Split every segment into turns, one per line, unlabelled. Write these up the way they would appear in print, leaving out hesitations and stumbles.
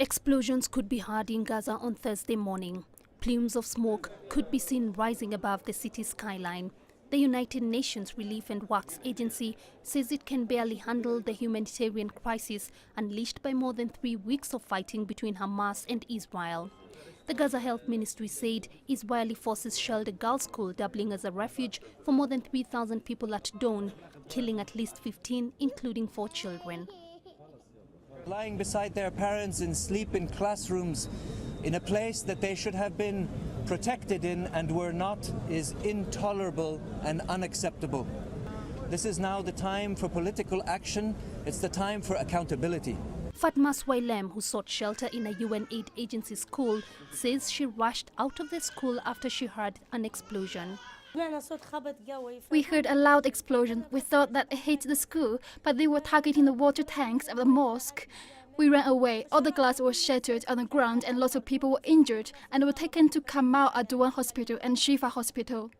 Explosions could be heard in Gaza on Thursday morning. Plumes of smoke could be seen rising above the city's skyline. The United Nations Relief and Works Agency says it can barely handle the humanitarian crisis unleashed by more than 3 weeks of fighting between Hamas and Israel. The Gaza Health Ministry said Israeli forces shelled a girls' school, doubling as a refuge for more than 3,000 people at dawn, killing at least 15, including 4 children.
Lying beside their parents in sleep in classrooms in a place that they should have been protected in and were not is intolerable and unacceptable. This is now the time for political action. It's the time for accountability.
Fatma Swailem, who sought shelter in a UN aid agency school, says she rushed out of the school after she heard an explosion.
We heard a loud explosion. We thought that it hit the school, but they were targeting the water tanks of the mosque. We ran away. All the glass was shattered on the ground and lots of people were injured and were taken to Kamal Adwan Hospital and Shifa Hospital.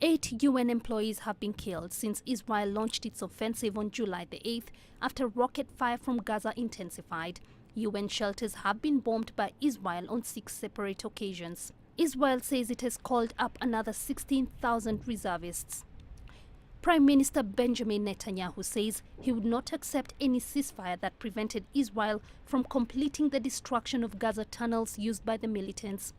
8 UN employees have been killed since Israel launched its offensive on July the 8th after rocket fire from Gaza intensified. UN shelters have been bombed by Israel on 6 separate occasions. Israel says it has called up another 16,000 reservists. Prime Minister Benjamin Netanyahu says he would not accept any ceasefire that prevented Israel from completing the destruction of Gaza tunnels used by the militants.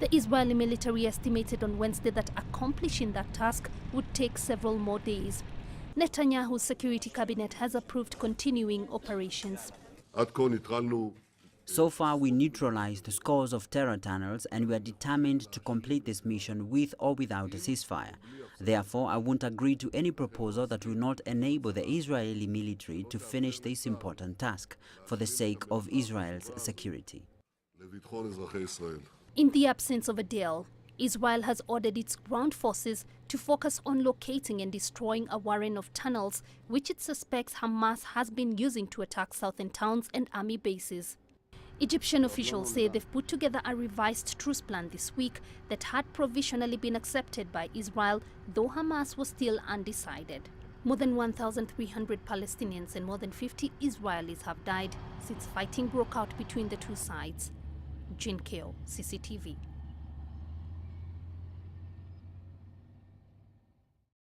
The Israeli military estimated on Wednesday that accomplishing that task would take several more days. Netanyahu's security cabinet has approved continuing operations.
So far, we neutralized scores of terror tunnels and we are determined to complete this mission with or without a ceasefire. Therefore, I won't agree to any proposal that will not enable the Israeli military to finish this important task for the sake of Israel's security.
In the absence of a deal, Israel has ordered its ground forces to focus on locating and destroying a warren of tunnels which it suspects Hamas has been using to attack southern towns and army bases. Egyptian officials say they've put together a revised truce plan this week that had provisionally been accepted by Israel, though Hamas was still undecided. More than 1,300 Palestinians and more than 50 Israelis have died since fighting broke out between the two sides. Jin Keo, CCTV.